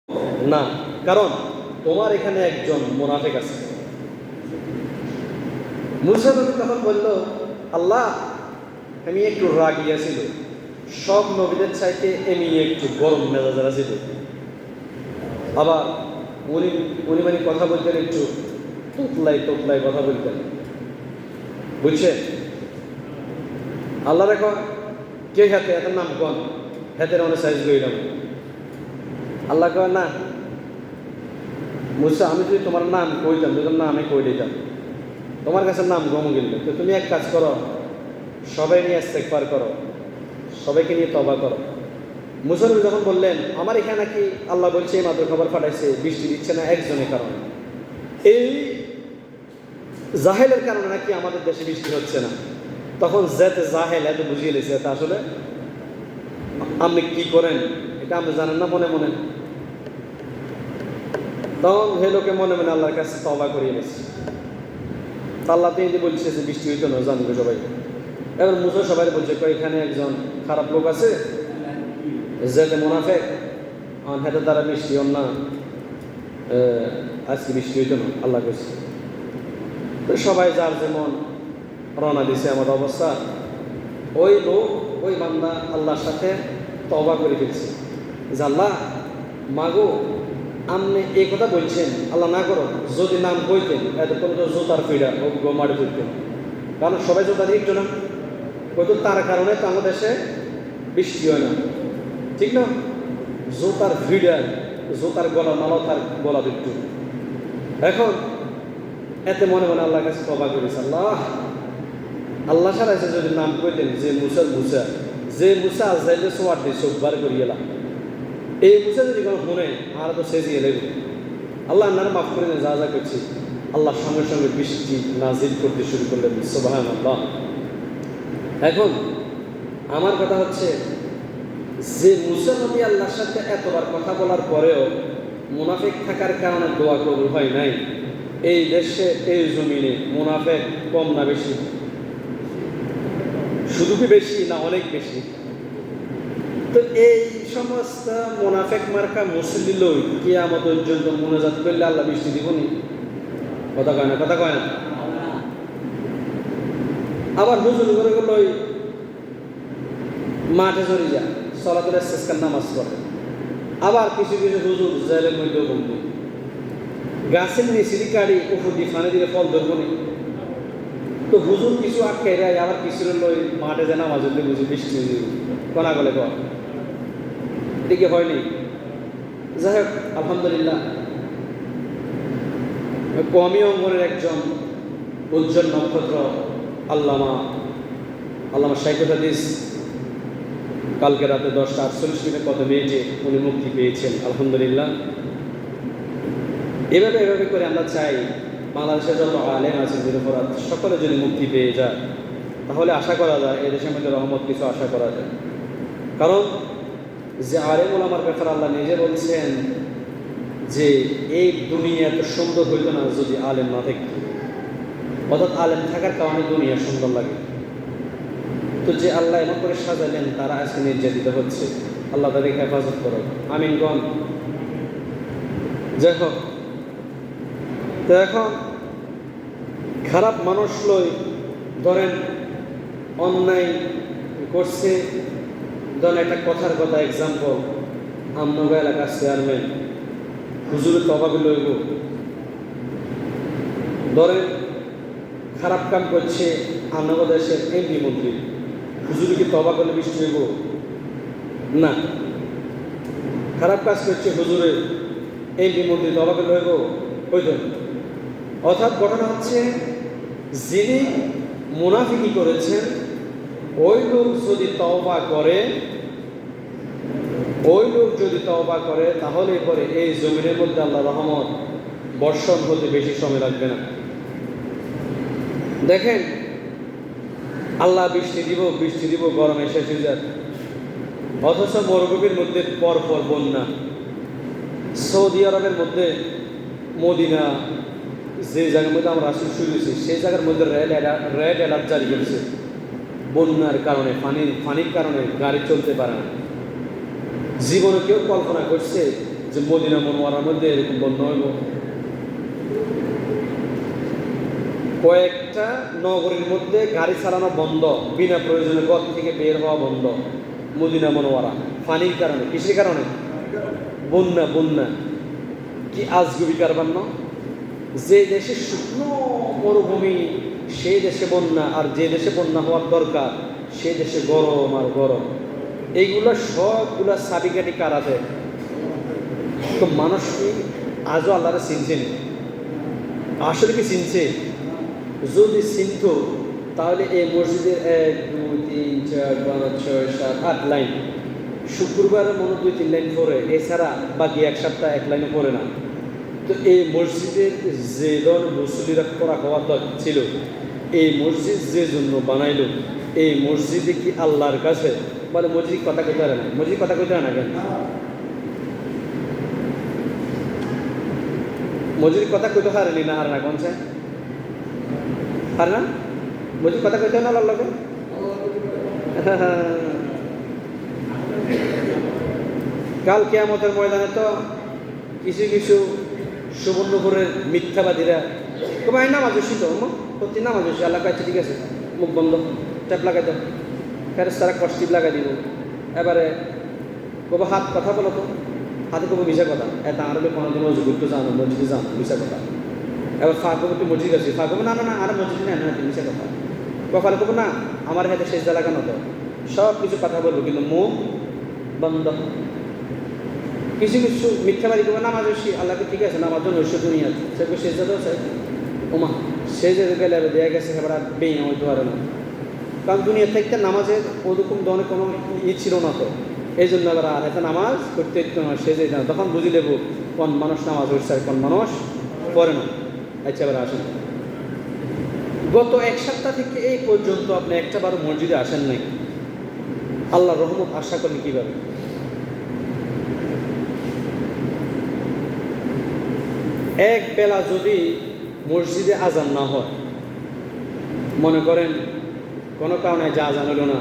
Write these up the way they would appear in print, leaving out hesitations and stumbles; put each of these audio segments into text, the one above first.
না, কারণ তোমার এখানে একজন মুনাফিক আছে। মূসা নবী তখন বলল, আল্লাহ, আমি একটু রাগিয়াছিল, সব নবীদের চাইতে আমি একটু গরম মেজাজের ছিল। আবার উনি উনি মানে কথা বলতেন একটু তোতলাই কথা বলতেন, বুঝছেন? আল্লাহ রেখো কে হাতে এত নাম কন হাতের অনেক সাইজ করিলাম। আল্লাহ কয় না মুসা, আমি যদি তোমার নাম কইতাম, যদি না আমি কই দিতাম, তোমার কাছে নাম গম গেল। তো তুমি এক কাজ করো, সবাই নিয়ে ইস্তেগফার করো, সবাইকে নিয়ে তওবা করো। মুসা নবী যখন বললেন, আমার এখানে নাকি আল্লাহ বলছে এই মাত্র খবর পাঠাইছে বৃষ্টি দিচ্ছে না একজনের কারণে, এই জাহেলের কারণে নাকি আমাদের দেশে বৃষ্টি হচ্ছে না, তখন যেতে জাহেল এত বুঝিয়ে লেছে তা আসলে আপনি কি করেন এটা আপনি জানেন না মনে মনে। তখন হে লোকে মনে মনে আল্লাহর কাছে তওবা করিয়ে গেছে। আল্লাহ তিনি বলছে যে বৃষ্টি হইতো না, জানবে সবাই। এবার মুসা সবাই বলছে, এখানে একজন খারাপ লোক আছে, যেতে মুনাফিক, হেতে দ্বারা বৃষ্টি হন না, আজকে বৃষ্টি হইতো না, আল্লাহ কইছে। তো সবাই যার যেমন রওনা দিছে। আমার অবস্থা ওই লোক, ওই বান্দা আল্লাহর সাথে তওবা করে ফেলছে যে আল্লাহ মাগো, আপনি এই কথা বলছেন, আল্লাহ না করো যদি নাম কইতেন এতক্ষণ তো জোতার ফিরা ও মারি ধরতেন, কারণ সবাই জোতা দিয়ে একটু না হয়তো তার কারণে তো আমাদের দেশে বৃষ্টি হয় না, ঠিক না? জোতার ভিড়া, জোতার গলা মালাও তার গলা দিত। এখন এতে মনে মনে আল্লাহর কাছে তওবা করেছে, আল্লাহ সারা এসে যদি নাম কইতেন যে মুসা যাইলে সোয়ার দিয়ে চোখ বার করিয়েলাম, এই মুসা যদি কোনো শুনে আর তো সেজিয়ে লেগে আল্লাহ আপনারা মাফ করে যা যা করছি। আল্লাহ সঙ্গে সঙ্গে বৃষ্টি নাজিল করতে শুরু করলেন, সুবহানাল্লাহ। এখন আমার কথা হচ্ছে যে মুসা নবী আল্লাহর সাথে এতবার কথা বলার পরেও মুনাফিক থাকার কারণে দোয়া কবুল হয় নাই, এই দেশে এই জমিনে মুনাফিক কম না বেশি? শুধু কি বেশি না অনেক বেশি? তো এই সমস্ত মুনাফিক মার্কা মুসলিম লোক কিয়ামত পর্যন্ত মুনাজাত করলে আল্লাহ বৃষ্টি দিবনি? কথা কয় না, কথা কয় না। আবার হুজুর করে গেল ওই মাঠে চলে যায়, সলাতুল ইস্তিসকার নামাজ পড়ে। আবার কিছু কিছু হুজুর জেলের মধ্যেও বন্ধু, গাছের নিচে কাড়ি উপর দিয়ে ফানে দিলে ফল ধরবনি। তো হুজুর কিছু আটকে দেয়, আবার কিছু ওই মাঠে যে নামাজ হলে বুঝি বৃষ্টি কনা গলে কর দিকে হয়নি। যাই হোক, আলহামদুলিল্লাহ, কমি অঙ্গনের একজন উজ্জ্বল নক্ষত্র আল্লামা শাইখুল হাদিস কালকে রাতে 10:48 কত মিনিটে উনি মুক্তি পেয়েছেন, আলহামদুলিল্লাহ। এভাবে করে আমরা চাই বাংলাদেশের যত আলেম আছে নিরপরাধ সকলে যদি মুক্তি পেয়ে যায়, তাহলে আশা করা যায় এই দেশের মধ্যে রহমত কিছু আশা করা যায়। কারণ যে আলেম ওলামার ব্যাপারে আল্লাহ নিজে বলছেন যে এই দুনিয়া এত সুন্দর হইত না যদি আলেম না থাকত, অর্থাৎ আলেম থাকার কারণে দুনিয়া সুন্দর লাগে। তো যে আল্লাহ এমন করে সাজালেন তারা আজকে নির্যাতিত হচ্ছে, আল্লাহ তাদেরকে হেফাজত করো, আমিনগণ। যাই হোক, তো এখন খারাপ মানুষ লই ধরেন অন্যায় করছে, ধরেন একটা কথার কথা এক্সাম্পল, আমনগা এলাকার চেয়ারম্যান হুজুরের তবাকে লইব, ধরেন খারাপ কাম করছে আমনগা দেশের এমপি মন্ত্রী, হুজুরে কি তবা করলে বৃষ্টি হইব? না। খারাপ কাজ করছে হুজুরে এমপি মন্ত্রী, তবা করলে হইব? হইত। অর্থাৎ ঘটনা হচ্ছে যিনি মুনাফিকি করেছেন ওই লোক যদি তওবা করে তাহলে পরে এই জমিনের মধ্যে আল্লাহ রহমত বর্ষণ হতে বেশি সময় লাগবে না। দেখেন, আল্লাহ বৃষ্টি দিব গরমে শেষ হয়ে যায়, অথচ মরুভূমির মধ্যে পরপর বন্যা। সৌদি আরবের মধ্যে মদিনা যে জায়গার মধ্যে আমরা রাসূল শুনেছি সেই জায়গার মধ্যে রেড অ্যালার্ট জারি করেছে বন্যার কারণে, ফানির কারণে গাড়ি চলতে পারে না। জীবনে কেউ কল্পনা করছে যে মদিনা মুনওয়ারার মধ্যে এরকম বন্যা হইব। কয়েকটা নগরীর মধ্যে গাড়ি চালানো বন্ধ, বিনা প্রয়োজনে ঘর থেকে বের হওয়া বন্ধ। মদিনা মুনওয়ারা পানির কারণে, কিসের কারণে? বন্যা। বন্যা কি আজগুবি কারবার না? যে দেশে শুকনো মরুভূমি সেই দেশে বন্যা, আর যে দেশে বন্যা হওয়ার দরকার সে দেশে গরম আর গরম। এইগুলা সবগুলা চাবিকাঠি কারাতে। তো মানুষ কি আজও আল্লাহরে চিনছেন? আসলে কি চিনছে? যদি চিনত তাহলে এই মসজিদের 1 2 3 4 5 6 7 8 লাইন শুক্রবারে মনে 2-3 লাইন পড়ে, এছাড়া বাকি এক সপ্তাহ 1 লাইনে পড়ে না। তো এই মসজিদের যে ধরনের মুসল্লিরা পড়া হওয়ার দরকার ছিল, এই মসজিদ যে জন্য বানাইল, এই মসজিদে কি আল্লাহর কাছে বলে মসজিদ কথা কইতে পারে না? মসজিদ কথা কইতে পারে না কেন? মসজিদ কথা কইতে পারেনি না? আর না কোনছে আর না মসজিদ কথা কইতে না আল্লাহর লগে। কাল কিয়ামতের ময়দানে তো কিছু কিছু সুবর্ণপুরের মিথ্যাবাদীরা তোমার নামাজ হচ্ছি তো প্রতি নামাজ হচ্ছে, আল্লাহ কাছে ঠিক আছে মুখ বন্ধ, ট্যাপ লাগাই দাও, ফেরেস তারা কষ্টিপ লাগাই দিব। এবারে কবো হাত কথা বলো তো, হাতে কবো মিশা কথা, এত আরবে কোনোদিন মসজিদ ঘুরতে জানো, মসজিদে জানো, মিশা কথা। এবার ফা কবো তুই মসজিদ আছি, ফা কবো না না না আর মসজিদ নেই না, মিশা কথা। কপালে কবো না আমার হাতে শেষ দা লাগানো তো, সব কিছু কথা বলবো কিন্তু মুখ বন্ধ। কিছু কিছু মিথ্যাবাদী করবো নামাজ হচ্ছি, আল্লাহকে ঠিক আছে নামাজ জন্য ঐশ্ব দুনিয়া সেগুলো শেষ দাও চাই ওমা শেষ গেলে দেওয়া গেছে, এবার আর বেই হইতে পারে না। কারণ দুনিয়া থেকে নামাজের ওরকম ধরনের কোনো ছিল না তো, এই জন্য এবার আর এত নামাজ করতে ইচ্ছে না, শেষে না। তখন বুঝি দেব কোন মানুষ নামাজ হচ্ছে আর কোন মানুষ পড়ে না। আচ্ছা এবার আসেন, গত 1 সপ্তাহ থেকে এই পর্যন্ত আপনি একটা বার মসজিদে আসেন নাই, আল্লাহর রহমত আশা করেন কীভাবে? এক বেলা যদি মসজিদে আজান না হয়, মনে করেন কোনো কারণে যা আজান হলো না,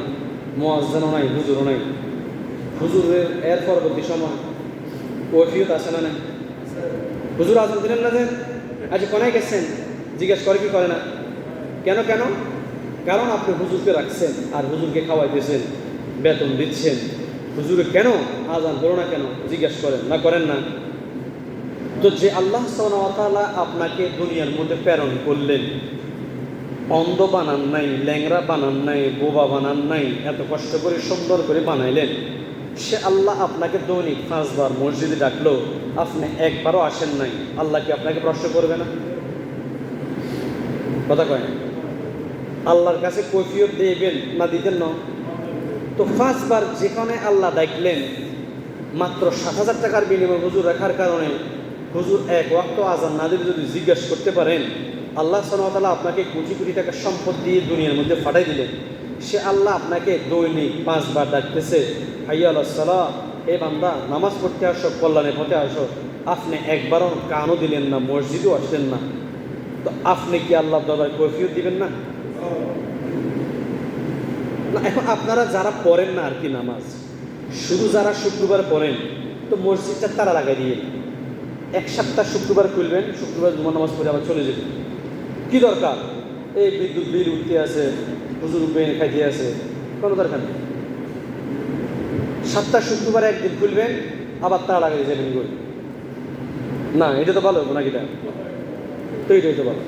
মুয়াজ্জিনও নাই, হুজুরও নাই, হুজুরের এর পরবর্তী সময় কৈফিয়ত আসে না? না হুজুর আজান দিলেন না যে আচ্ছা কোনায় গেছেন জিজ্ঞেস করে কি করে না? কেন কেন? কারণ আপনি হুজুরকে রাখছেন আর হুজুরকে খাওয়াইতেছেন, বেতন দিচ্ছেন, হুজুরে কেন আজান হলো না কেন জিজ্ঞেস করেন না? করেন না? তো যে আল্লাহ সুবহানাহু ওয়া তাআলা আপনাকে দুনিয়ার মধ্যে প্রেরণ করলেন, অন্ধ বানান নাই, ল্যাংড়া বানান নাই, বোবা বানান নাই, এত কষ্ট করে সুন্দর করে বানাইলেন, সে আল্লাহ আপনাকে দৈনিক 5 বার মসজিদে ডাকলো, আপনি একবারও আসেন নাই, আল্লাহ কি আপনাকে প্রশ্ন করবে না? কথা কয় আল্লাহর কাছে কৈফিয়ত দিবেন না দিতেন না? তো 5 বার যেখানে আল্লাহ ডাকলেন, মাত্র 7,000 টাকার বিনিময়ে হুজুর রাখার কারণে হুজুর এক ওয়াক্ত আজান না দিলে যদি জিজ্ঞাসা করতে পারেন, আল্লাহ সুবহানাহু ওয়া তাআলা আপনাকে কোটি কোটি টাকার সম্পদ দিয়ে দুনিয়ার মধ্যে পাঠাই দিলেন, সে আল্লাহ আপনাকে দৈনিক 5 বার ডাকতেছে, হাইয়া আলাস সালাহ, হে বান্দা নামাজ পড়তে আসো, কল্যাণের পথে আসো, আপনি একবারও কানও দিলেন না, মসজিদও আসলেন না, তো আপনি কি আল্লাহর দরবারে কৈফিয়ত দিবেন না? না এখন আপনারা যারা পড়েন না আর কি নামাজ, শুধু যারা শুক্রবার পড়েন, তো মসজিদটা তারা লাগাই দিয়ে 1 সপ্তাহ শুক্রবার খুলবেন, শুক্রবার জুমার নামাজ পড়ে আবার চলে যাবেন। কি দরকার? এই বিদ্যুৎ বিল উঠতে আছে, হুজুর বেন খাইতে আছে, কোনো দরকার নেই। 7টা শুক্রবার একদিন খুলবেন, আবার তারা লাগাই যাবেন গই না, এটা তো ভালো হবো নাকি? তো এটাই তো ভালো।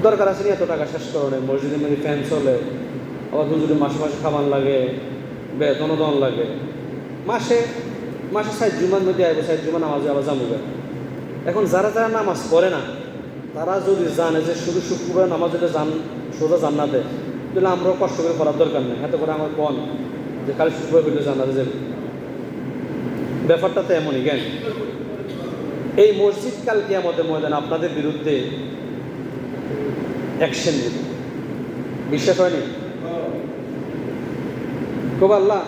দরকার আছে নি এত টাকা শেষ করণে? মসজিদের মধ্যে ফ্যান চলে, আবার হুজুরে মাসে মাসে খাবার লাগে, বেতনও দন লাগে, মাসে 60 জুমার মধ্যে আইব, 60 জুমা নামাজে আবার জামুবে। এখন যারা যারা নামাজ পড়ে না, তারা যদি জানে যে শুধু শুক্রবার নামাজ যদি সোজা জান্নাতে, তাহলে আমরাও কষ্ট করে পড়ার দরকার নেই। এত করে আমার কোন যে কাল শুক্রবার হইলে জান্নাতে যাবে, ব্যাপারটা তো এমনই জ্ঞান। এই মসজিদ কাল কিয়ামতের ময়দানে আপনাদের বিরুদ্ধে অ্যাকশন নেবে, বিশ্বাস হয়নি? খুব আল্লাহ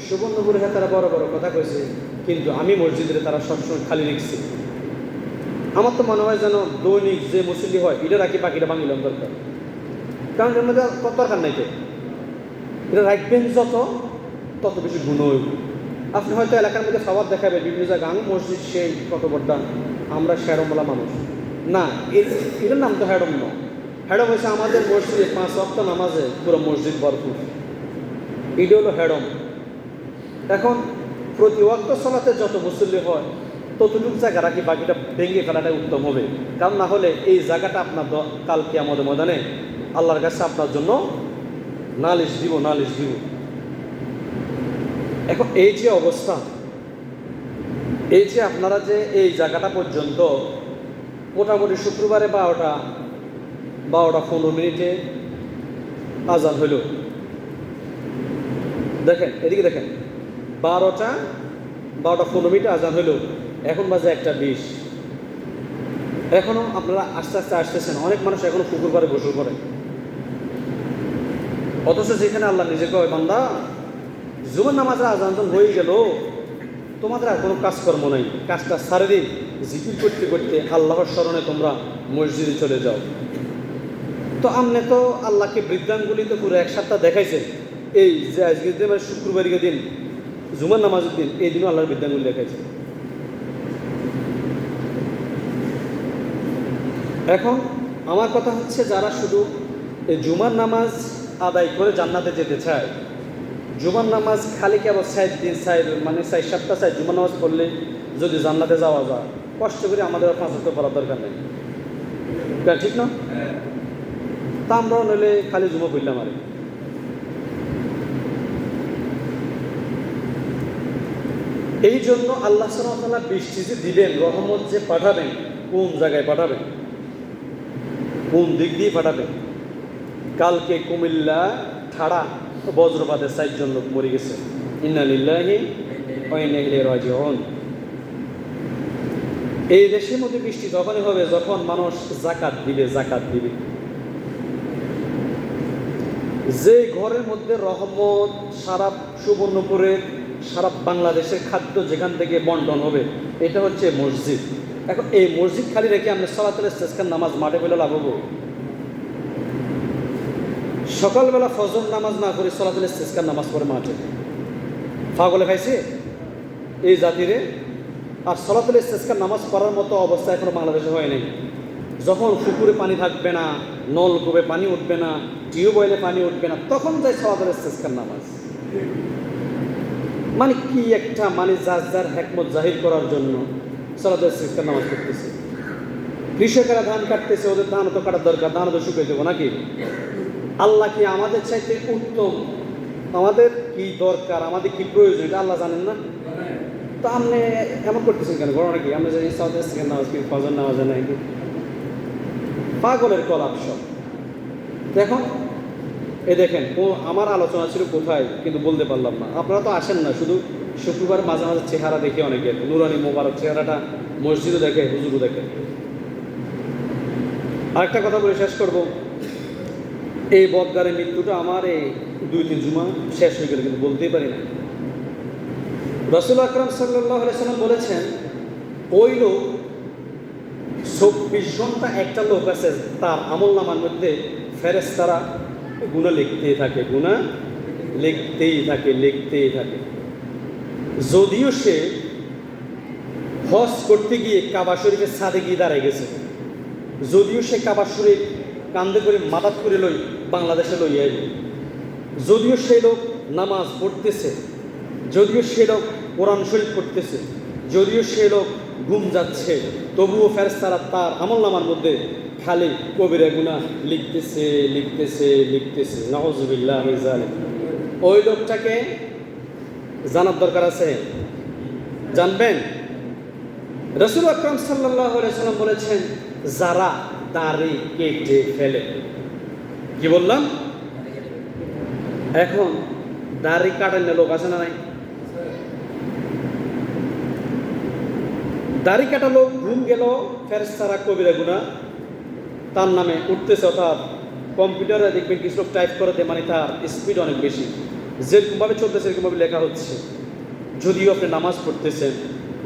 সুবর্ণপুরে তারা বড় বড় কথা কইছে, কিন্তু আমি মসজিদে তারা সবসময় খালি রেখেছি। আমার তো মনে হয় যেন দৈনিক যে মুসল্লি হয় এটা রাখি, বাকিটা বাঙিলাম দরকার, কারণ এর মধ্যে কত দরকার নাই তো, এটা রাখবেন যত তত বেশি গুণ হইব। আপনি হয়তো এলাকার মধ্যে খাবার দেখাবেন বিভিন্ন জায়গায়, আমি মসজিদ সেই কত বড়, আমরা শ্যাডমওয়ালা মানুষ না, এটার নাম তো হ্যাডম নয়। হ্যাডম হচ্ছে আমাদের মসজিদে 5 ওয়াক্ত নামাজে পুরো মসজিদ ভরপুর, এটা হলো হ্যাডম। এখন প্রতি ওয়াক্ত সালাতে যত মুসল্লি হয় ততটুকু জায়গা রাখি, বাকিটা ভেঙে ফেলাটাই উত্তম হবে। কারণ না হলে এই জায়গাটা আপনার কাল কিয়ামতের ময়দানে আল্লাহর কাছে আপনার জন্য নালিশ দিব। এখন এই যে অবস্থা, এই যে আপনারা যে এই জায়গাটা পর্যন্ত মোটামুটি শুক্রবারে 12:15 আজান হইল, দেখেন এদিকে দেখেন, 12:15 আজান হইল, এখন বাজে 1:20। এখনো আপনারা আস্তে আস্তে আসতেছেন, অনেক মানুষ এখনো পুকুর পাড়ে গোসল করে, অথচ যেখানে আল্লাহ নিজে কয় বান্দা জুমার নামাজের আজান হয়ে গেল, তোমাদের আর কোনো কাজকর্ম নাই, কাজটা ছাড়ে দিন, জিকির করতে করতে আল্লাহর স্মরণে তোমরা মসজিদে চলে যাও। তো আপনি তো আল্লাহকে বৃদ্ধাঙ্গুলি তো পুরো 1 সপ্তাহ দেখাইছেন, এই যে আজকের দিন মানে শুক্রবারের দিন জুমার নামাজের দিন, এই দিনও আল্লাহর বৃদ্ধাঙ্গুলি দেখাইছেন। এখন আমার কথা হচ্ছে, যারা শুধু এই জুমার নামাজ আদায় করে জান্নাতে যেতে চায়, জুমার নামাজ খালি কেবল 4 দিন 4 সপ্তাহ জুমার নামাজ পড়লে যদি জান্নাতে যাওয়া যায়, কষ্ট করে আমাদের 5 ওয়াক্ত পড়ার দরকার নেই, ঠিক না? তা আমরাও নইলে খালি জুমা পড়লাম। আর এই জন্য আল্লাহ সুবহানাহু ওয়া তাআলা বৃষ্টি যে দিবেন, রহমত যে পাঠাবেন, কোন জায়গায় পাঠাবেন, কোন দিক দিয়ে পাঠাবেন? কালকে কুমিল্লা ঠাড়া বজ্রপাতে 4 জন লোক মরে গেছে, ইন্না লিল্লাহি ওয়া ইন্না ইলাইহি রাজিউন। এই দেশের মধ্যে বৃষ্টি তখনই হবে যখন মানুষ যাকাত দিবে। যে ঘরের মধ্যে রহমত, সারা সুবর্ণপুরের, সারা বাংলাদেশের খাদ্য যেখান থেকে বন্টন হবে, এটা হচ্ছে মসজিদ। এখন এই মসজিদ খালি রেখে আমরা সালাতুল ইস্তিসকার নামাজ মাঠে পেলে লাভ হবো? সকালবেলা ফজর নামাজ না করে সালাতুল ইস্তিসকার নামাজ পড়ে মাঠে, পাগলে খাইছে এই জাতিরে। আর সালাতুল ইস্তিসকার নামাজ পড়ার মতো অবস্থা এখনো বাংলাদেশে হয় নাই। যখন পুকুরে পানি থাকবে না, নলকূপে পানি উঠবে না, টিউবওয়েলে পানি উঠবে না, তখন যায় সালাতুল ইস্তিসকার নামাজ। মানে কি একটা, মানে যার হিকমত জাহির করার জন্য সালাতুল ইস্তিসকার নামাজ পড়তেছে। কৃষকেরা ধান কাটতেছে, ওদের ধান তো কাটার দরকার, ধান তো শুকিয়ে দেবো নাকি? আল্লাহ কি আমাদের চাইতে উত্তম? আমাদের কি দরকার, আমাদের কি প্রয়োজন, এটা আল্লাহ জানেন না? তো আপনি এমন করতেছেন কেন? ঘটনা কি? আমরা জানি সালাতুল ইস্তিসকার নামাজ কি ফজর নামাজে নাই? পাগলের কলাপ সব। দেখুন দেখেন, আমার আলোচনা ছিল কোথায়, কিন্তু বলতে পারলাম না। আপনারা তো আসেন না, শুধু শুক্রবার মাঝে মাঝে চেহারা দেখে অনেকে, নুরানি মোবারক চেহারাটা মসজিদও দেখে, হুজুরও দেখে। আরেকটা কথা বলে শেষ করব, এই বদগারের মৃত্যুটা আমার এই 2-3 জুমা শেষ হয়ে গেল, কিন্তু বলতেই পারি না। রাসূল আকরাম সাল্লাল্লাহু আলাইহি সাল্লাম বলেছেন, ওই লোক 24 ঘন্টা একটা লোক আছে, তার আমলনামার মধ্যে ফেরেশতারা গুনাহ লিখতেই থাকে। যদিও সে হজ করতে গিয়ে কাবা শরীফের ছাদে গিয়ে দাঁড়ায় গেছে, যদিও সে কাবা শরীফ কান্দে করে মাথাত করে বাংলাদেশে লই আইল, যদিও সে লোক নামাজ পড়তেছে, যদিও সে লোক কোরআন শরীফ পড়তেছে, যদিও সে লোক ঘুম যাচ্ছে, তবুও ফেরেশতারা তার আমলনামার মধ্যে খালি কবিরা গুনাহ লিখতেছে। নাউযুবিল্লাহ মিন যালিক। ওই লোকটাকে জানার দরকার আছে, জানবেন? রাসূল আকরাম সাল্লাল্লাহু আলাইহি সাল্লাম বলেছেন, যারা দাড়ি কেটে ফেলে, কি বললাম? এখন দাড়ি কাটেন লোক আছে না নাই? দাড়ি কাটা লোক ঘুম গেল, ফেরেশতারা কবিরা গুনাহ তার নামে উঠতেছে। অর্থাৎ কম্পিউটারে দেখবেন কিছু লোক টাইপ করে দেয়, মানে তার স্পিড অনেক বেশি, যেরকমভাবে চলতেছে এরকমভাবে লেখা হচ্ছে। যদিও আপনি নামাজ পড়তেছেন,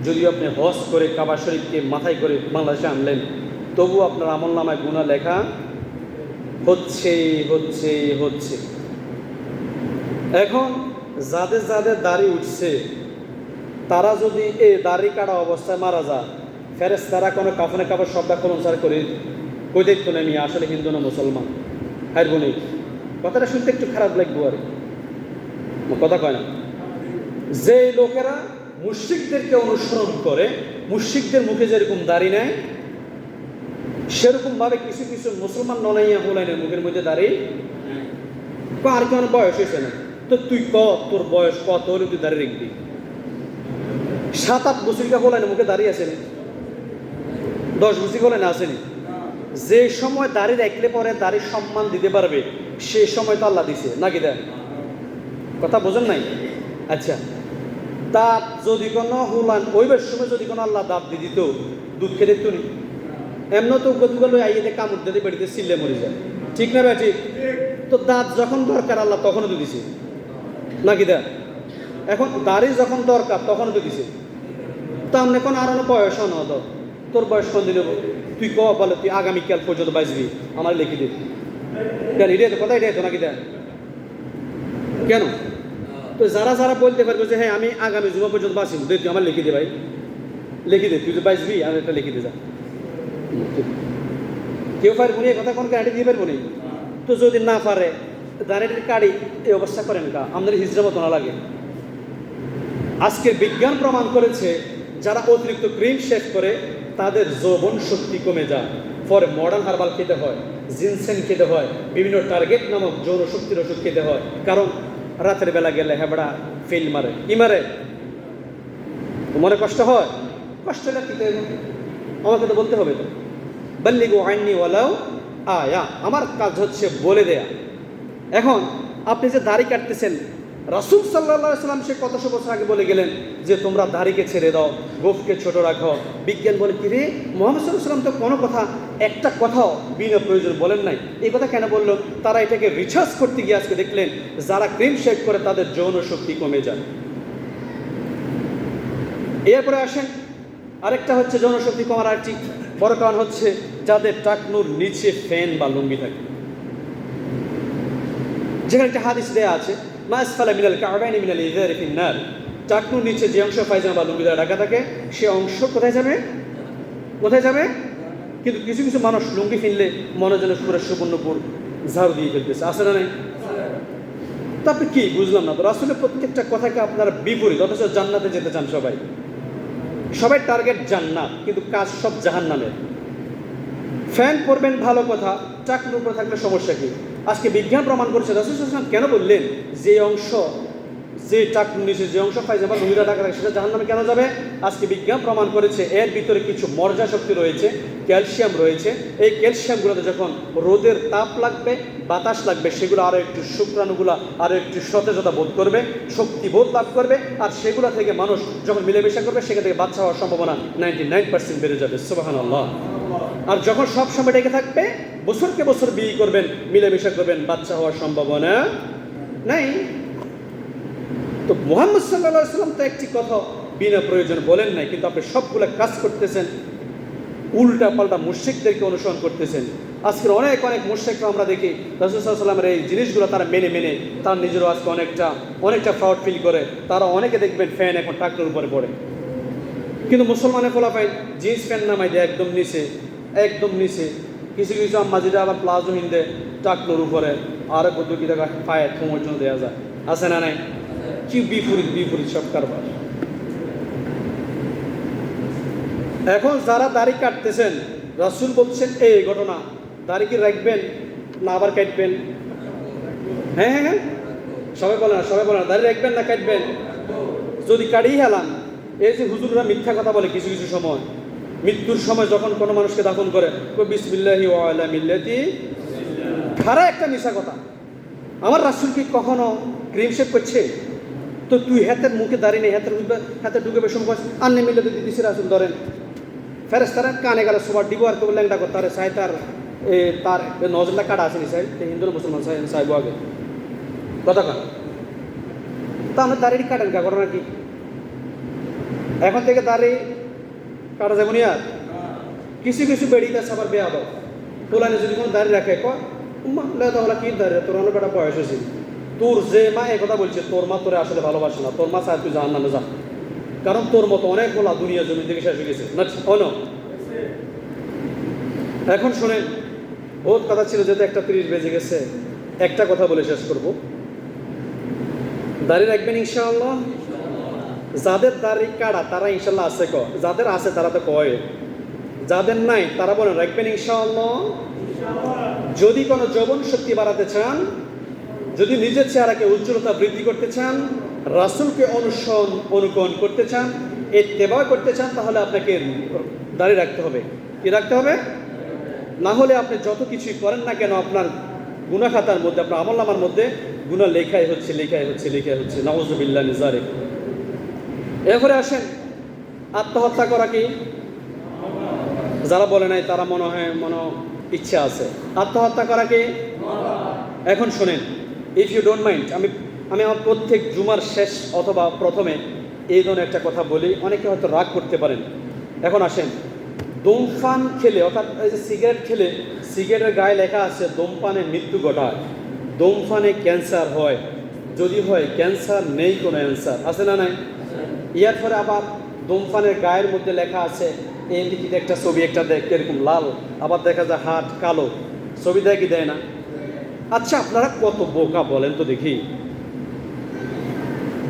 যদিও আপনি হজ করে কাবা শরীফকে মাথায় করে বাংলাদেশে আনলেন, তবু আপনার আমলনামায় গুনাহ লেখা হচ্ছে। এখন যাদের দাড়ি উঠছে তারা যদি এই দাড়ি কাটা অবস্থায় মারা যায়, ফেরেশতারা কোনো কাফনে কাপড় শব্দ অনুসার করে কই দেখতো না আমি আসলে হিন্দু না মুসলমান, হার বোন। কথাটা শুনতে একটু খারাপ লাগবো আর কথা কয় না। যে লোকেরা মুশরিকদেরকে অনুসরণ করে, মুশরিকদের মুখে যেরকম দাড়ি নেয়, সেরকম ভাবে কিছু কিছু মুসলমান ননাইয়া হোলাইনের মুখের মধ্যে দাড়ি। আর কেমন বয়স হয়েছে না তো তুই তোর বয়স কত হলে তুই দাঁড়িয়ে রাখবি? 7-8 বছর হোলাইনের মুখে দাঁড়িয়ে আসেনি, 10 বছর হোলাইনে আসেনি। যে সময় দাড়ি রাখলে পরে দাড়ির সম্মান দিতে পারবে, সে সময় তো আল্লাহ দিছে নাকি দেন? কথা বোঝেন নাই? আচ্ছা, দাঁত যদি কোনো হুলান ওইবার সময় যদি কোনো আল্লাহ দাঁত দিয়ে দিত, দুধ খেতে তো নি এমন তো গতগুলো আইয়ে কামড় দিতে বাড়িতে সিল্লে মরে যায়, ঠিক না ভাই? ঠিক। তো দাঁত যখন দরকার আল্লাহ তখনও তো দিছে নাকি দেন? এখন দাড়ি যখন দরকার তখনও তো দিছে। তা আমি এখন আর বয়স ন তো তোর বয়স কোন দিন তুই বলে তুই আগামীকাল পর্যন্ত বাঁচবি, আমার লিখে দিবি কেন? এটাই তো কথা, এটাই তো নাকি দেন? কেন? তো যারা যারা বলতে পারবে যে হ্যাঁ আমি আগামী জুমা পর্যন্ত বাঁচিব, তুই আমার লিখে দে ভাই, লিখে দে, তুই তো বাঁচবি, আমি একটা লিখে দে যা। কেউ পারবো নি কথা কোন কাটি দিয়ে পারবো নি? তো যদি না পারে দাঁড়িয়ে কাড়ি এই অবস্থা করেন কা আমাদের হিজড়া মতো না লাগে। আজকে বিজ্ঞান প্রমাণ করেছে যারা অতিরিক্ত ক্রিম শেভ করে তাদের যৌবন শক্তি কমে যায়। পরে মডার্ন হার্বাল খেতে হয়, জিনসেন খেতে হয়, বিভিন্ন টার্গেট নামক যৌন শক্তির ওষুধ খেতে হয়। কারণ রাতের বেলা গেলে হেবড়া ফেল মারে, কি মারে? তোমার কষ্ট হয়, কষ্ট হলে কি আমাকে তো বলতে হবে তো, বাল্লিগু আইনি ওয়ালাউ আয়া, আমার কাজ হচ্ছে বলে দেয়া। এখন আপনি যে দাড়ি কাটতেছেন, রাসূল সাল্লাল্লাহু আলাইহি সাল্লাম সে কতশো বছর আগে বলে গেলেন যে তোমরা দাড়িকে ছেড়ে দাও, গোঁফকে ছোট রাখো। বিজ্ঞান বলে কি রে, মুহাম্মদ সাল্লাল্লাহু আলাইহি সাল্লাম তো কোনো কথা, একটা কথাও বিনা প্রয়োজন বলেন নাই। এই কথা কেন বলল? তারা এটাকে রিসার্চ করতে গিয়ে আজকে দেখলেন যারা ক্রিম শেভ করে তাদের যৌন শক্তি কমে যায়। এরপরে আসেন আরেকটা হচ্ছে যৌন শক্তি কমার আরেকটি বড় কারণ হচ্ছে যাদের টাকনুর নিচে ফ্যান বা লুঙ্গি থাকে। যেখানে একটা হাদিস দেয়া আছে, মা আসফালা মিনাল কা'বাইনি মিনাল ইযারি ফিন নার, টাকনুর নিচে যে অংশ পায়জামা বা লুঙ্গি দ্বারা ঢাকা থাকে সে অংশ কোথায় যাবে? কোথায় যাবে? কিন্তু কিছু কিছু মানুষ লুঙ্গি ফিনলে মনে যেন পুরো সুবর্ণপুর ঝাড়ু দিয়ে ফেলতেছে, আছে না নাই? তো আপনি কি বুঝলাম না তো, রাসূলের প্রত্যেকটা কথাকে আপনারা বিপরীত, অথচ জান্নাতে যেতে চান সবাই। সবাই টার্গেট জান্নাত, কিন্তু কাজ সব জাহান্নামের। ফ্যান পরবেন ভালো কথা, টাকনুর উপরে থাকলে সমস্যা কি? আজকে বিজ্ঞান প্রমাণ করছে রাসূল সাল্লাল্লাহু আলাইহি ওয়াসাল্লাম কেন বললেন যে অংশ, যে টাকনুর নিচে যে অংশ পায়জামা লুঙ্গিটা ঢাকা থাকে সেটা জাহান্নামে কেন যাবে? আজকে বিজ্ঞান প্রমাণ করেছে এর ভিতরে কিছু মর্জা শক্তি রয়েছে, ক্যালসিয়াম রয়েছে। এই ক্যালসিয়ামগুলোতে যখন রোদের তাপ লাগবে, বাতাস লাগবে, সেগুলো আরও একটু শুক্রাণুগুলো আরও একটু সতেজতা বোধ করবে, শক্তি বোধ লাভ করবে, আর সেগুলো থেকে মানুষ যখন মিলেমিশা করবে সেখান থেকে বাচ্চা হওয়ার সম্ভাবনা 99% বেড়ে যাবে। সুবহানাল্লাহ। আর যখন সব সময় ডেকে থাকবে, বছরকে বছর বিয়ে করবেন, মিলেমিশা করবেন, বাচ্চা হওয়ার সম্ভাবনা নাই। তো মুহাম্মদ সাল্লাল্লাহু আলাইহি ওয়াসাল্লাম তো একটি কথা বিনা প্রয়োজন বলেন নাই, কিন্তু আপনি সবগুলো কাজ করতেছেন, উল্টা পাল্টা মুশরিকদেরকে অনুসরণ করতেছেন। আজকের অনেক অনেক মুশরিকরা আমরা দেখি রাসূল সাল্লাল্লাহু আলাইহি ওয়াসাল্লামের এই জিনিসগুলো তারা মেনে তার নিজেরও আজকে অনেকটা প্রাউড ফিল করে। তারা অনেকে দেখবেন ফ্যান এখন টাকনুর উপরে পড়ে, কিন্তু মুসলমানের ফলাফল জিন্স প্যান্ট নামাই দেয় একদম নিচে, একদম নিচে। কিছু কিছু আম্মাজিরা আবার প্লাজো হিন্দে টাকনুর উপরে, আর কত কি টাকা পায়ে থমোর জন্য দেওয়া যায়, আছে না নাই? কি বিপরীত সব কারবার। এখন যারা দাড়ি কাটতেছেন, রাসূল বলছেন এই ঘটনা, দাড়ি কি রাখবেন না আবার কাটবেন? হ্যাঁ হ্যাঁ হ্যাঁ, সবাই বলে না, দাড়ি রাখবেন না কাটবেন? যদি কাটিয়ে হেলান, এই যে হুজুররা মিথ্যা কথা বলে কিছু কিছু সময়, মৃত্যুর সময় যখন কোনো মানুষকে দাফন করে বিসমিল্লাহি ওয়া আলা মিল্লাতি, খারা একটা মিশা কথা। আমার রাসূল কি কখনো ক্রিম শেভ করছে? তো তুই হাতের মুখে দাঁড়িয়ে নেই, হাতে ঢুকে বেশ আন্নে মিল্লাতি দিদিস রাসূল ধরেন, ফেরেশতারা কানে গেলে সবার ডিবো আর কেউ ল্যাংটা করতে আরে চাই তার নজরটা কাটা আসেনি চাই হিন্দু মুসলমান চাইবো আগে কথা কন। তা আমরা দাঁড়িয়ে কাটেন কা ঘটনা কি? এখন থেকে দাঁড়িয়ে কাটা যাবো নি আর? কিছু কিছু বেড়িতে আছে আবার বেয়া দাও, তোলানে যদি কোনো দাঁড়িয়ে রাখে তাহলে কি দাঁড়িয়ে তোর অনেক বেটা বয়স হয়েছিল, তোর যে মা এ কথা বলছে তোর মা তোরে আসলে ভালোবাসে না, তোর মা চায় তুই জাহান্নামে যা, কারণ তোর মতো অনেক বলা দুনিয়া জমি থেকে শেষ হয়ে গেছে না অন। এখন শোনেন, বহুত কথা ছিল, যেহেতু 1:30 বেজে গেছে, একটা কথা বলে শেষ করব। দাড়ি রাখবেন ইনশাআল্লাহ। যাদের দাড়ি কাটা তারা ইনশাল্লাহ আছে, যাদের আছে তারা তো কয়, যাদের নাই তারা বলেন রাখবেন ইনশাআল্লাহ। যদি কোনো যৌবন শক্তি বাড়াতে চান, যদি নিজের চেহারাকে উজ্জ্বলতা বৃদ্ধি করতে চান, রাসূলকে অনুকরণ করতে চান, ইত্তেবা করতে চান, তাহলে আপনাকে দাড়ি রাখতে হবে। কি রাখতে হবে? না হলে আপনি যত কিছুই করেন না কেন, আপনার গুনাহ খাতার মধ্যে, আপনার আমলনামার মধ্যে গুনাহ লেখাই হচ্ছে। নাউযুবিল্লাহ মিন যালিক। এরপরে আসেন, আত্মহত্যা করা কি? যারা বলে নাই তারা মনে হয় ইচ্ছা আছে। আত্মহত্যা করা কি? এখন শোনেন, ইফ ইউ ডোন্ট মাইন্ড, আমি আমার প্রত্যেক জুমার শেষ অথবা প্রথমে এই ধরনের একটা কথা বলি, অনেকে হয়তো রাগ করতে পারেন। এখন আসেন, ধূমপান খেলে, অর্থাৎ এই যে সিগারেট খেলে, সিগারেটের গায়ে লেখা আছে ধূমপানে মৃত্যু ঘটায়, ধূমপানে ক্যান্সার হয়, যদি হয় ক্যান্সার নেই কোনো অ্যান্সার আছে না নাই? ইয়ার পরে আবার ধূমপানের গায়ের মধ্যে লেখা আছে, এই দিকে একটা ছবি একটা দেখে এরকম লাল, আবার দেখা যায় হাত কালো, ছবি দেয় কি দেয় না? আচ্ছা, আপনারা কত বোকা বলেন তো দেখি।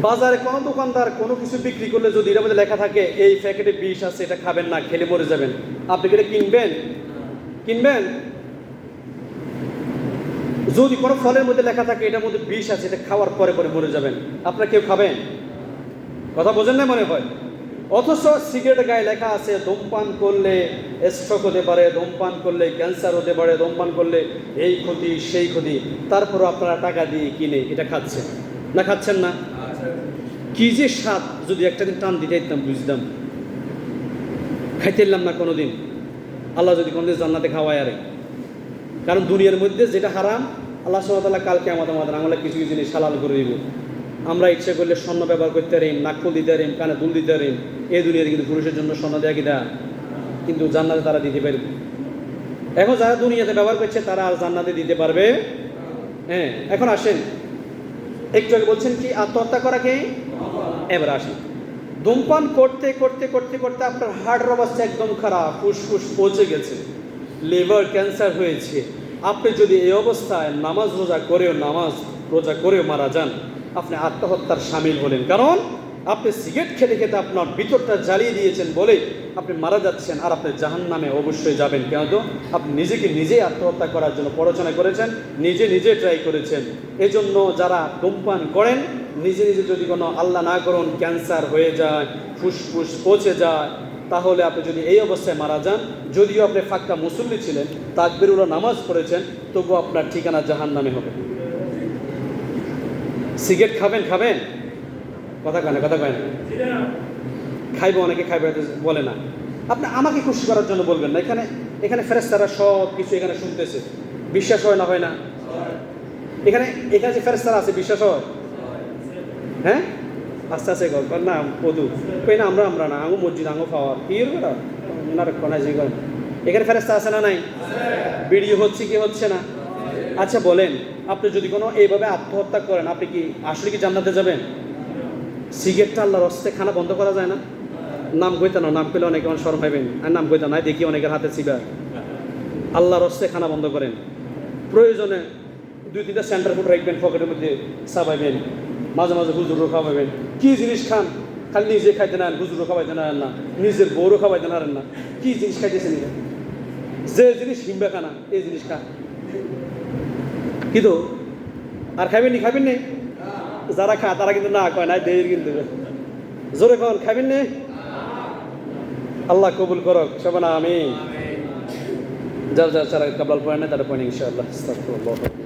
বাজারে কোনো দোকানদার কোনো কিছু বিক্রি করলে যদি এর মধ্যে লেখা থাকে এই প্যাকেটে বিষ আছে, এটা খাবেন না, খেলে মরে যাবেন, আপনি কি এটা কিনবেন? যদি কোনো ফলের মধ্যে লেখা থাকে এটার মধ্যে বিষ আছে, এটা খাওয়ার পরে মরে যাবেন, আপনারা কেউ খাবেন? কথা বোঝেন না মনে হয়। অথচ সিগারেটের গায়ে লেখা আছে ধূমপান করলে স্ট্রোক হতে পারে, ধূমপান করলে ক্যান্সার হতে পারে, ধূমপান করলে এই ক্ষতি সেই ক্ষতি, তারপরও আপনারা টাকা দিয়ে কিনে এটা খাচ্ছেন না? খাচ্ছেন না? কি যে স্বাদ, যদি একটা দিন টান দিতে দিতাম বুঝতাম, খাইতে এলাম না কোনোদিন। আল্লাহ যদি কোনোদিন জান্নাতে খাওয়ায় আরে, কারণ দুনিয়ার মধ্যে যেটা হারাম আল্লাহ সুবহানাহু ওয়া তাআলা কালকে আমাদের আঙুলে কিছু কিছু জিনিস হালাল করে দিব। আমরা ইচ্ছে করলে স্বর্ণ ব্যবহার করতে পারিম, নাকফুল দিতে পারিম, কানে দুল দিতে পারিম, এই দুনিয়াতে কিন্তু পুরুষের জন্য স্বর্ণ দেয়া কি দেয়া, কিন্তু জান্নাতে তারা দিতে পারবে। এখন যারা দুনিয়াতে ব্যবহার করছে তারা আর জান্নাতে দিতে পারবে? হ্যাঁ। এখন আসেন, একটু আগে বলছেন কি আত্মহত্যা করা কি? এবার আসেন, ধূমপান করতে করতে করতে করতে আপনার হার্টের অবস্থা একদম খারাপ, ফুসফুস পচে গেছে, লিভার ক্যান্সার হয়েছে, আপনি যদি এই অবস্থায় নামাজ রোজা করেও মারা যান, আপনি আত্মহত্যার শামিল হলেন। কারণ আপনি সিগারেট খেতে খেতে আপনার ভিতরটা জ্বালিয়ে দিয়েছেন বলে আপনি মারা যাচ্ছেন, আর আপনি জাহান্নামে অবশ্যই যাবেন। কেন? তো আপনি নিজেকে নিজেই আত্মহত্যা করার জন্য পড়াশোনা করেছেন, নিজে ট্রাই করেছেন। এজন্য যারা ধূমপান করেন, নিজে যদি কোনো আল্লাহ না করুন ক্যান্সার হয়ে যায়, ফুসফুস পচে যায়, তাহলে আপনি যদি এই অবস্থায় মারা যান, যদিও আপনি ফাক্কা মুসল্লি ছিলেন, তাকবীরুল্লাহ নামাজ পড়েছেন, তবুও আপনার ঠিকানা জাহান্নামে হবে। সিগারেট খাবেন? কথা কয় না। খাইবো, অনেকে খাইবে বলে না। আপনি আমাকে খুশি করার জন্য বলবেন না। এখানে ফেরেশতারা সব কিছু এখানে শুনতেছে, বিশ্বাস হয় না? এখানে যে ফেরেশতারা আছে বিশ্বাস হয়? হ্যাঁ, আস্তে আস্তে কর না পদু কই না, আমরা না আঙু মসজিদ আঙু পাওয়ার কি এখানে ফেরেশতা আছে না নাই? ভিডিও হচ্ছে কি হচ্ছে না? আচ্ছা বলেন, আপনি যদি কোনো এইভাবে আত্মহত্যা করেন, আপনি কি আসলে কি জান্নাতে যাবেন? সিগারেটটা আল্লাহর হস্তে খানা বন্ধ করা যায় না? নাম কইতা না, নাম পেলে অনেকে শরম পাইবেন, আর নাম কইতা নাই দেখি অনেকের হাতে সিগার। আল্লাহর হস্তে খানা বন্ধ করেন, প্রয়োজনে 2-3টা সেন্টার ফুড রাখবেন, পকেটের মধ্যে চাবাইবেন, মাঝে মাঝে হুজুরও খাওয়াবেন। কি জিনিস খান, খালি নিজে খাইতে না, হুজুরও খাওয়াইতে না, নিজের বউরও খাওয়াইতে না, কি জিনিস খাইতেছেন? যে জিনিস হিমবা খানা, এই জিনিস খা কিন্তু আর খাবেন নি? যারা খা তারা কিন্তু না কয় না, দেয় কিন্তু জোরে কন খাবেন নি? আল্লাহ কবুল করক সবাই, আমিন। যারা কাবলাল পড়েন না তারা পড়েন ইনশাআল্লাহ। আস্তাগফিরুল্লাহ।